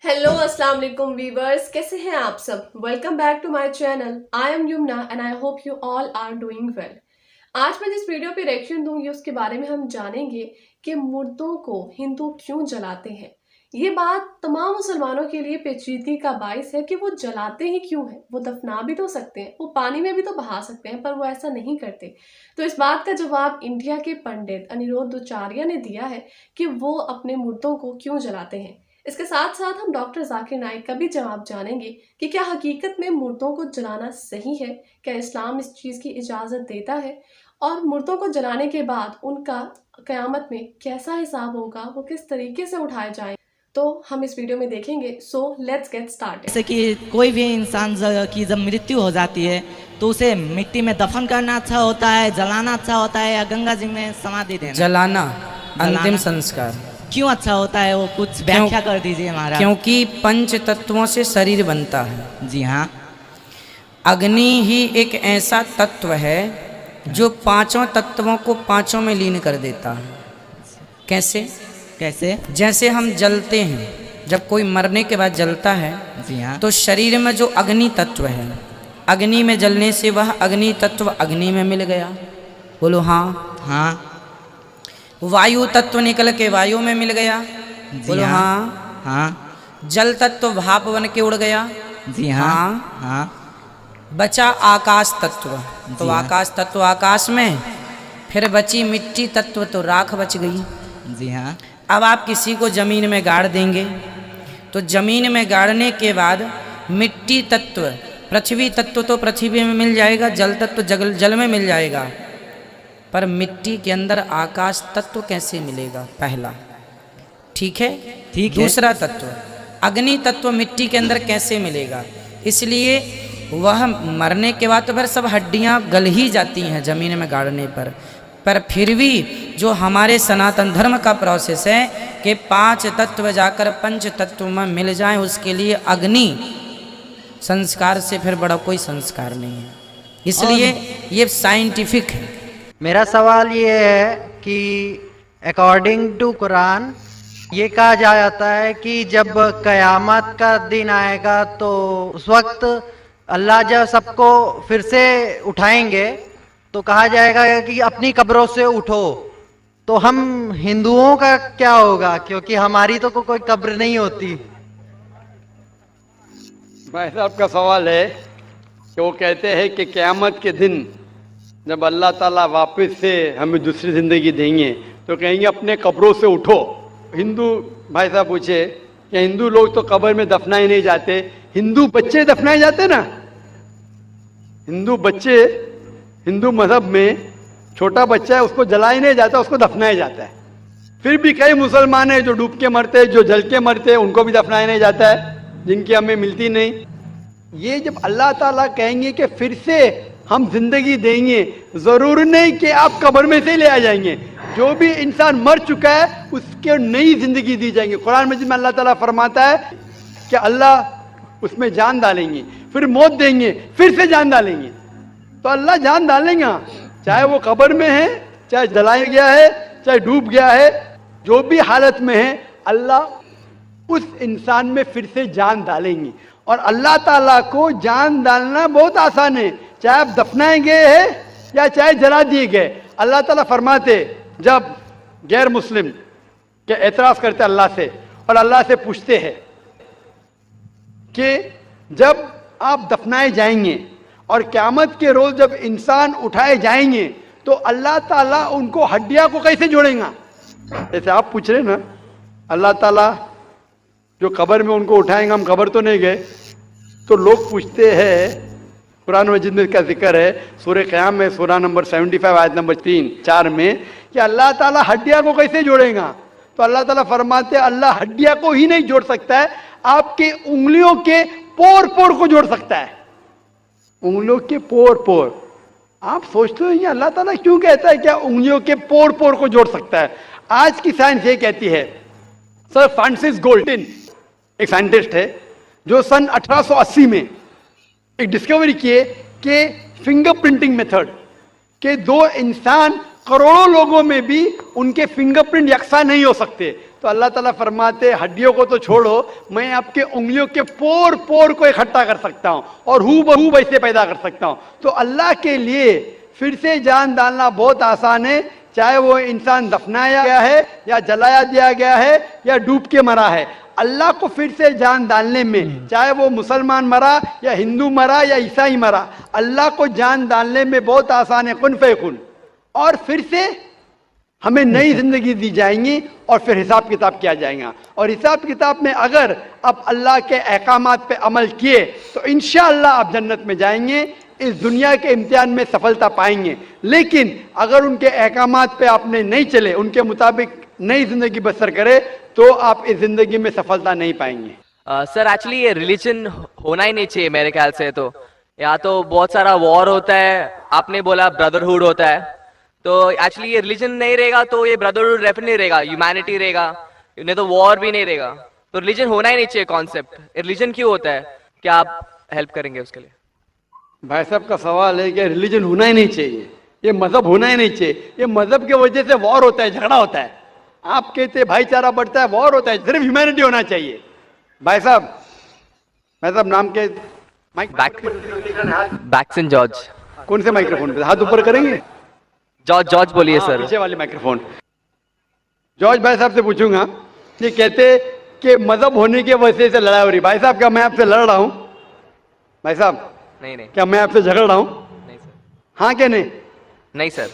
Hello अस्सलाम वालेकुम viewers, कैसे हैं आप सब। Welcome back to my channel. I am Yumna and I hope you all are doing well. आज मैं जिस वीडियो पे रिएक्शन दूंगी उसके बारे में हम जानेंगे कि मुर्दों को हिंदू क्यों जलाते हैं। ये बात तमाम मुसलमानों के लिए पेचीदगी का बाइस है कि वो जलाते ही क्यों है। वो दफना भी तो सकते हैं, वो पानी में भी तो बहा सकते हैं, पर वो ऐसा नहीं करते। तो इस बात का जवाब इंडिया के पंडित अनिरुद्धाचार्य ने दिया है कि वो अपने मुर्दों को क्यों जलाते हैं। इसके साथ साथ हम डॉक्टर जाकिर नाइक का भी जवाब जानेंगे कि क्या हकीकत में मुर्दों को जलाना सही है, क्या इस्लाम इस चीज़ की इजाज़त देता है, और मुर्दों को जलाने के बाद उनका क़यामत में कैसा हिसाब होगा, वो किस तरीके से उठाए जाएं, तो हम इस वीडियो में देखेंगे। So let's get started. जैसे कि कोई भी इंसान की जब मृत्यु हो जाती है तो उसे मिट्टी में दफन करना अच्छा होता है, जलाना अच्छा होता है, या गंगा जी में समाधि देना? जलाना अंतिम संस्कार। क्यों अच्छा होता है, वो कुछ व्याख्या कर दीजिए महाराज। क्योंकि पंच तत्वों से शरीर बनता है। जी हाँ। अग्नि ही एक ऐसा तत्व है जो पांचों तत्वों को पांचों में लीन कर देता है। कैसे? कैसे? जैसे हम जलते हैं, जब कोई मरने के बाद जलता है, जी हाँ, तो शरीर में जो अग्नि तत्व है, अग्नि में जलने से वह अग्नि तत्व अग्नि में मिल गया। बोलो हाँ। हाँ। वायु तत्व निकल के वायु में मिल गया। बोलो हाँ। हाँ। जल तत्व भाप बन के उड़ गया। जी हाँ। हाँ। बचा आकाश तत्व, तो आकाश तत्व आकाश में, फिर बची मिट्टी तत्व तो राख बच गई। जी हाँ। अब आप किसी को जमीन में गाड़ देंगे तो जमीन में गाड़ने के बाद मिट्टी तत्व, पृथ्वी तत्व तो पृथ्वी में मिल जाएगा, जल तत्व जल में मिल जाएगा, पर मिट्टी के अंदर आकाश तत्व कैसे मिलेगा? पहला, ठीक है। ठीक है। दूसरा तत्व अग्नि तत्व मिट्टी के अंदर कैसे मिलेगा? इसलिए वह मरने के बाद तो फिर सब हड्डियां गल ही जाती हैं जमीन में गाड़ने पर फिर भी जो हमारे सनातन धर्म का प्रोसेस है कि पांच तत्व जाकर पंच तत्व में मिल जाएं, उसके लिए अग्नि संस्कार से फिर बड़ा कोई संस्कार नहीं है। इसलिए ये साइंटिफिक है। मेरा सवाल ये है कि अकॉर्डिंग टू कुरान ये कहा जाता है कि जब कयामत का दिन आएगा तो उस वक्त अल्लाह जब सबको फिर से उठाएंगे तो कहा जाएगा कि अपनी कब्रों से उठो। तो हम हिंदुओं का क्या होगा, क्योंकि हमारी तो कोई कब्र नहीं होती। भाई साहब का सवाल है कि वो कहते हैं कि क़यामत के दिन जब अल्लाह ताला वापस से हमें दूसरी ज़िंदगी देंगे तो कहेंगे अपने कब्रों से उठो। हिंदू भाई साहब पूछे कि हिंदू लोग तो कब्र में दफनाए नहीं जाते, हिंदू बच्चे दफनाए जाते ना। हिंदू बच्चे, हिंदू मज़हब में छोटा बच्चा है उसको जलाया नहीं जाता, उसको दफनाया जाता है। फिर भी कई मुसलमान हैं जो डूब के मरते हैं, जो जल के मरते हैं, उनको भी दफनाया नहीं जाता है, जिनकी हमें मिलती नहीं। ये जब अल्लाह ताला कहेंगे कि फिर से हम जिंदगी देंगे, जरूर नहीं कि आप कब्र में से ले आ जाएंगे। जो भी इंसान मर चुका है उसके नई जिंदगी दी जाएंगे। कुरान मजीद में अल्लाह ताला फरमाता है कि अल्लाह उसमें जान डालेंगे, फिर मौत देंगे, फिर से जान डालेंगे। तो अल्लाह जान डालेंगे, चाहे वो कब्र में है, चाहे जलाया गया है, चाहे डूब गया है, जो भी हालत में है, अल्लाह उस इंसान में फिर से जान डालेंगे। और अल्लाह ताला को जान डालना बहुत आसान है, चाहे आप दफनाए गए हैं या चाहे जला दिए गए। अल्लाह ताला फरमाते जब गैर मुस्लिम के एतराज़ करते अल्लाह से और अल्लाह से पूछते हैं कि जब आप दफनाए जाएंगे और क़यामत के रोज़ जब इंसान उठाए जाएंगे तो अल्लाह ताला उनको हड्डियां को कैसे जोड़ेगा? जैसे आप पूछ रहे ना, अल्लाह ताला जो कब्र में उनको उठाएंगे, हम कब्र तो नहीं गए, तो लोग पूछते हैं, कुरान मजीद में इसका जिक्र है सूरह क़याम में, सूरह नंबर 75 आयत नंबर 3-4 में, कि अल्लाह ताला हड्डियां को कैसे जोड़ेगा? तो अल्लाह ताला फरमाते अल्लाह हड्डियां को ही नहीं जोड़ सकता है, आपके उंगलियों के पोर पोर को जोड़ सकता है। उंगलियों के पोर पोर। आप सोचते हो अल्लाह ताला क्यों कहता है क्या उंगलियों के पोर पोर को जोड़ सकता है? आज की साइंस ये कहती है, सर फ्रांसिस गोल्टिन एक साइंटिस्ट है जो सन 1880 में एक डिस्कवरी किए कि फिंगरप्रिंटिंग मेथड के दो इंसान करोड़ों लोगों में भी उनके फिंगरप्रिंट यकसा नहीं हो सकते। تو اللہ تعالیٰ فرماتے ہڈیوں کو تو چھوڑو, میں آپ کے انگلیوں کے پور پور کو اکٹھا کر سکتا ہوں اور ہو بہو ویسے پیدا کر سکتا ہوں. تو اللہ کے لیے پھر سے جان ڈالنا بہت آسان ہے, چاہے وہ انسان دفنایا گیا ہے یا جلایا دیا گیا ہے یا ڈوب کے مرا ہے. اللہ کو پھر سے جان ڈالنے میں, چاہے وہ مسلمان مرا یا ہندو مرا یا عیسائی مرا, اللہ کو جان ڈالنے میں بہت آسان ہے, کن فیکن. اور پھر سے ہمیں نئی زندگی دی جائیں گی اور پھر حساب کتاب کیا جائے گا. اور حساب کتاب میں اگر آپ اللہ کے احکامات پہ عمل کیے تو انشاءاللہ آپ جنت میں جائیں گے, اس دنیا کے امتحان میں سفلتا پائیں گے. لیکن اگر ان کے احکامات پہ آپ نے نہیں چلے, ان کے مطابق نئی زندگی بسر کرے, تو آپ اس زندگی میں سفلتا نہیں پائیں گے. سر ایکچولی یہ ریلیجن ہونا ہی نہیں چاہیے میرے خیال سے. تو یا تو بہت سارا وار ہوتا ہے, آپ نے بولا بردرہوڈ ہوتا ہے, تو ایکچولی یہ ریلیجن نہیں رہے گا تو یہ بردرہوڈ ریفر نہیں رہے گا, ہیومینٹی رہے گا, نہیں تو وار بھی نہیں رہے گا. تو ریلیجن ہونا ہی نہیں چاہیے کانسیپٹ. ریلیجن کیوں ہوتا ہے, کیا آپ ہیلپ کریں گے اس کے لیے؟ بھائی صاحب کا سوال ہے کہ ریلیجن ہونا ہی نہیں چاہیے, یہ مذہب ہونا ہی نہیں چاہیے. یہ مذہب کی وجہ سے وار ہوتا ہے, جھگڑا ہوتا ہے. آپ کہتے ہیں بھائی چارہ بڑھتا ہے, وار ہوتا ہے. صرف ہیومینٹی ہونا چاہیے. بھائی صاحب نام کے بیکسن جارج. کون سے مائکرو فون پہ ہاتھ اوپر کریں گے؟ جارج بولیے سر. پیچھے والے مائکرو فون. جارج بھائی صاحب سے پوچھوں گا, یہ کہتے کہ مذہب ہونے کی وجہ سے لڑائی ہو رہی. بھائی صاحب کیا میں آپ سے لڑ رہا ہوں؟ بھائی صاحب نہیں کیا میں آپ سے جھگڑ رہا ہوں؟ نہیں سر. ہاں کہ نہیں؟ نہیں سر.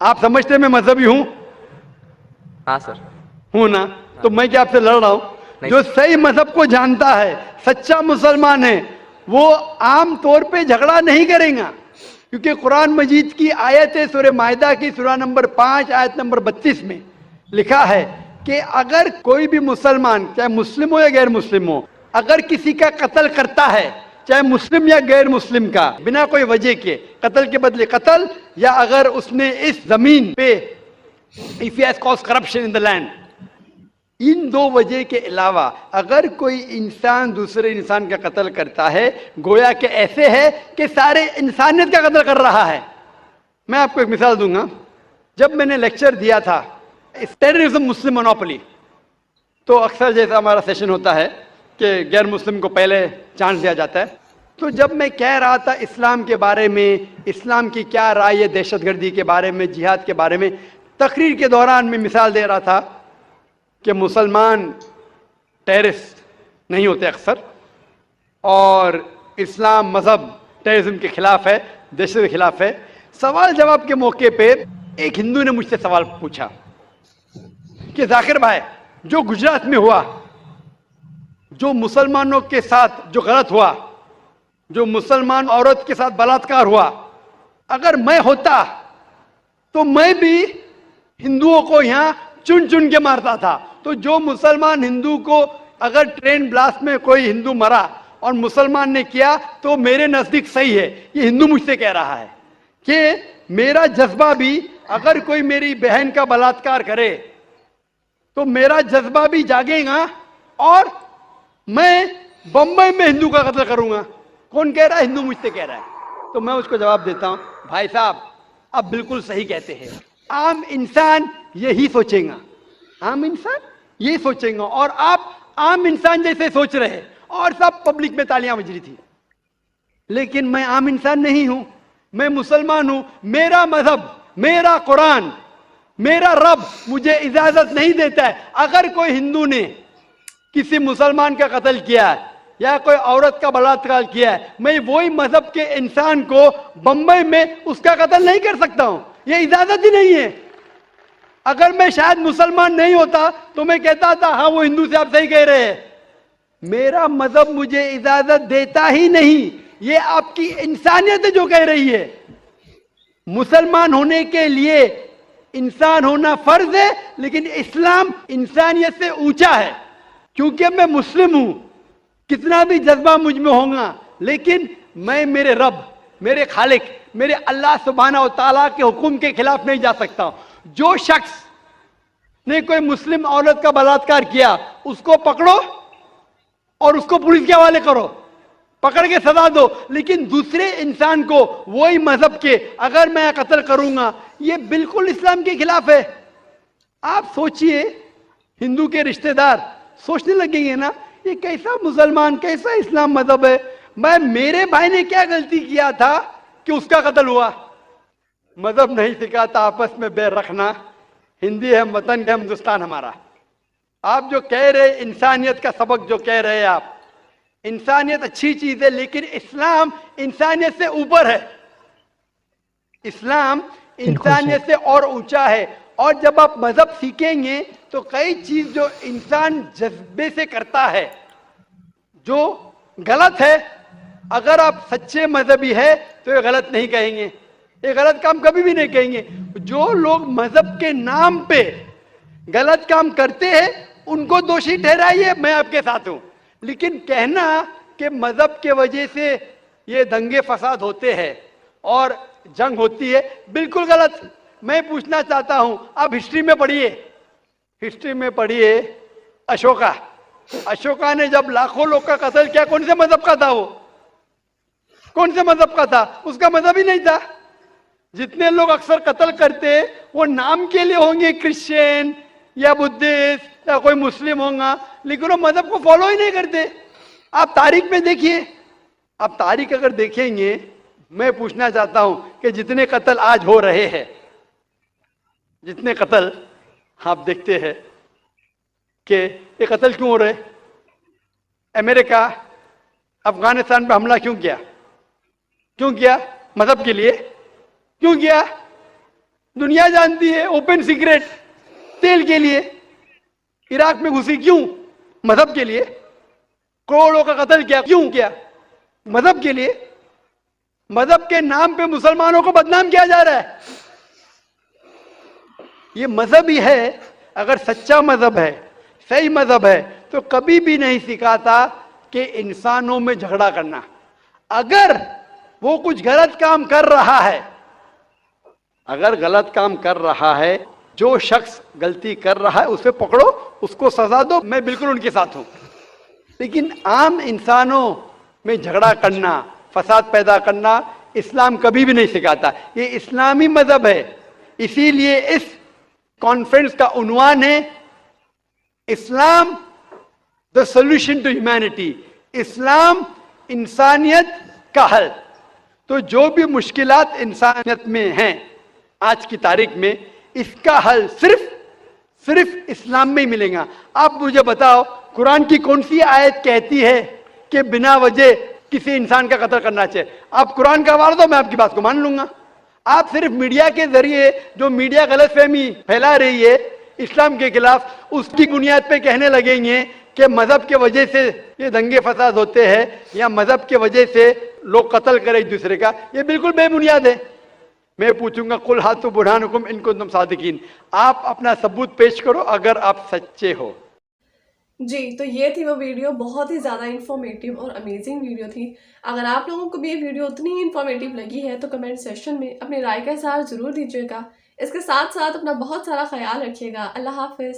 آپ سمجھتے میں مذہبی ہوں؟ ہاں سر. ہوں نا. تو میں کیا آپ سے لڑ رہا ہوں؟ جو صحیح مذہب کو جانتا ہے, سچا مسلمان ہے, وہ عام طور پہ جھگڑا نہیں کرے گا. کیونکہ قرآن مجید کی آیت ہے, سورہ مائدہ کی سورہ نمبر 5 آیت نمبر 32 میں لکھا ہے کہ اگر کوئی بھی مسلمان, چاہے مسلم ہو یا غیر مسلم ہو, اگر کسی کا قتل کرتا ہے, چاہے مسلم یا غیر مسلم کا, بنا کوئی وجہ کے, قتل کے بدلے قتل, یا اگر اس نے اس زمین پہ if he has caused corruption in the land, ان دو وجہ کے علاوہ اگر کوئی انسان دوسرے انسان کا قتل کرتا ہے, گویا کہ ایسے ہے کہ سارے انسانیت کا قتل کر رہا ہے. میں آپ کو ایک مثال دوں گا. جب میں نے لیکچر دیا تھا ٹیررزم مسلم مونوپولی, تو اکثر جیسا ہمارا سیشن ہوتا ہے کہ غیر مسلم کو پہلے چانس دیا جاتا ہے. تو جب میں کہہ رہا تھا اسلام کے بارے میں, اسلام کی کیا رائے ہے دہشت گردی کے بارے میں, جہاد کے بارے میں, تقریر کے دوران میں مثال دے رہا تھا کہ مسلمان ٹیررسٹ نہیں ہوتے اکثر, اور اسلام مذہب ٹیررزم کے خلاف ہے, دہشت کے خلاف ہے. سوال جواب کے موقع پہ ایک ہندو نے مجھ سے سوال پوچھا کہ ذاکر بھائی, جو گجرات میں ہوا, جو مسلمانوں کے ساتھ جو غلط ہوا, جو مسلمان عورت کے ساتھ بلاತ್ಕಾರ ہوا, اگر میں ہوتا تو میں بھی ہندوؤں کو یہاں چن چن کے مارتا تھا. تو جو مسلمان ہندو کو, اگر ٹرین بلاسٹ میں کوئی ہندو مرا اور مسلمان نے کیا تو میرے نزدیک صحیح ہے. یہ ہندو مجھ سے کہہ رہا ہے کہ میرا جذبہ بھی, اگر کوئی میری بہن کا بلاತ್ಕಾರ کرے تو میرا جذبہ بھی جاگے گا اور میں بمبئی میں ہندو کا قتل کروں گا. کون کہہ رہا ہے؟ ہندو مجھ سے کہہ رہا ہے. تو میں اس کو جواب دیتا ہوں, بھائی صاحب آپ بالکل صحیح کہتے ہیں. عام انسان یہی سوچیں گا, عام انسان یہی سوچیں گا, اور آپ عام انسان جیسے سوچ رہے, اور سب پبلک میں تالیاں بج رہی تھی. لیکن میں عام انسان نہیں ہوں, میں مسلمان ہوں. میرا مذہب, میرا قرآن, میرا رب مجھے اجازت نہیں دیتا ہے اگر کوئی ہندو نے کسی مسلمان کا قتل کیا ہے یا کوئی عورت کا بلاत्कार کیا ہے, میں وہی مذہب کے انسان کو بمبئی میں اس کا قتل نہیں کر سکتا ہوں. یہ اجازت ہی نہیں ہے. اگر میں شاید مسلمان نہیں ہوتا تو میں کہتا تھا ہاں وہ ہندو سے آپ صحیح کہہ رہے ہیں. میرا مذہب مجھے اجازت دیتا ہی نہیں. یہ آپ کی انسانیت جو کہہ رہی ہے. مسلمان ہونے کے لیے انسان ہونا فرض ہے, لیکن اسلام انسانیت سے اونچا ہے. کیونکہ میں مسلم ہوں, کتنا بھی جذبہ مجھ میں ہوگا, لیکن میں میرے رب, میرے خالق, میرے اللہ سبحانہ و تعالیٰ کے حکم کے خلاف نہیں جا سکتا. جو شخص نے کوئی مسلم عورت کا بلاत्ਕਾਰ کیا اس کو پکڑو اور اس کو پولیس کے حوالے کرو, پکڑ کے سزا دو. لیکن دوسرے انسان کو وہی مذہب کے اگر میں قتل کروں گا, یہ بالکل اسلام کے خلاف ہے. آپ سوچئے हिंदू के रिश्तेदार सोचने लगेंगे ना, ये कैसा मुसलमान, कैसा इस्लाम मजहब है, मैं मेरे भाई ने क्या गलती किया था कि उसका कत्ल हुआ। मजहब नहीं सिखाता आपस में बैर रखना, हिंदी है वतन है हिंदुस्तान हमारा। आप जो कह रहे इंसानियत का सबक जो कह रहे हैं आप, इंसानियत अच्छी चीज है, लेकिन इस्लाम इंसानियत से ऊपर है, इस्लाम इंसानियत से और ऊंचा है। और जब आप मजहब सीखेंगे तो कई चीज जो इंसान जज्बे से करता है जो गलत है, अगर आप सच्चे मजहबी है तो ये गलत नहीं कहेंगे, ये गलत काम कभी भी नहीं कहेंगे। जो लोग मजहब के नाम पे गलत काम करते हैं उनको दोषी ठहराइए, मैं आपके साथ हूं, लेकिन कहना कि मजहब के वजह से ये दंगे फसाद होते हैं और जंग होती है, बिल्कुल गलत। मैं पूछना चाहता हूं, आप हिस्ट्री में पढ़िए, हिस्ट्री में पढ़िए अशोका ने जब लाखों लोग का कत्ल किया, कौन से मजहब का था वो, कौन से मजहब का था, उसका मजहब ही नहीं था। जितने लोग अक्सर कत्ल करते वो नाम के लिए होंगे, क्रिश्चियन या बुद्धिस्ट या कोई मुस्लिम होगा, लेकिन वो मजहब को फॉलो ही नहीं करते। आप तारीख में देखिए, आप तारीख अगर देखेंगे, मैं पूछना चाहता हूं कि जितने कत्ल आज हो रहे हैं, जितने कत्ल आप देखते हैं कि ये कत्ल क्यों हो रहे, अमेरिका अफगानिस्तान पे हमला क्यों किया, क्यों किया, मजहब के लिए क्यों किया, दुनिया जानती है, ओपन सीक्रेट, तेल के लिए। इराक में घुसी क्यों, मजहब के लिए। करोड़ों का कत्ल किया, क्यों किया, मजहब के लिए। मजहब के नाम पे मुसलमानों को बदनाम किया जा रहा है। ये मजहब ही है, अगर सच्चा मजहब है, सही मजहब है, तो कभी भी नहीं सिखाता कि इंसानों में झगड़ा करना। अगर वो कुछ गलत काम कर रहा है, अगर गलत काम कर रहा है, जो शख्स गलती कर रहा है उसे पकड़ो, उसको सजा दो, मैं बिल्कुल उनके साथ हूं। लेकिन आम इंसानों में झगड़ा करना, फसाद पैदा करना, इस्लाम कभी भी नहीं सिखाता। ये इस्लामी मजहब है, इसीलिए इस कॉन्फ्रेंस का उन्वान है Islam the solution to humanity, Islam इंसानियत का हल। तो जो भी मुश्किलात इंसानियत में हैं आज की तारीख में, इसका हल सिर्फ इस्लाम में ही मिलेगा। आप मुझे बताओ, कुरान की कौन सी आयत कहती है कि बिना वजह किसी इंसान का कत्ल करना चाहिए? आप कुरान का वार दो, मैं आपकी बात को मान लूंगा। आप सिर्फ मीडिया के जरिए जो मीडिया गलतफहमी फैला रही है इस्लाम के खिलाफ, उसकी बुनियाद पे कहने लगेंगे कि मजहब के वजह से ये दंगे फसाद होते हैं या मजहब के वजह से लोग कत्ल करें एक दूसरे का, ये बिल्कुल बेबुनियाद है। मैं पूछूंगा, कुल हाथु बुरहानुकुम इन कुंतुम सादिकीन, आप अपना सबूत पेश करो अगर आप सच्चे हो। जी, तो ये थी वो वीडियो, बहुत ही ज़्यादा इन्फॉर्मेटिव और अमेजिंग वीडियो थी। अगर आप लोगों को भी ये वीडियो उतनी ही इन्फॉर्मेटिव लगी है तो कमेंट सेक्शन में अपनी राय का इज़हार ज़रूर दीजिएगा। इसके साथ साथ अपना बहुत सारा ख्याल रखिएगा। अल्लाह हाफिज़।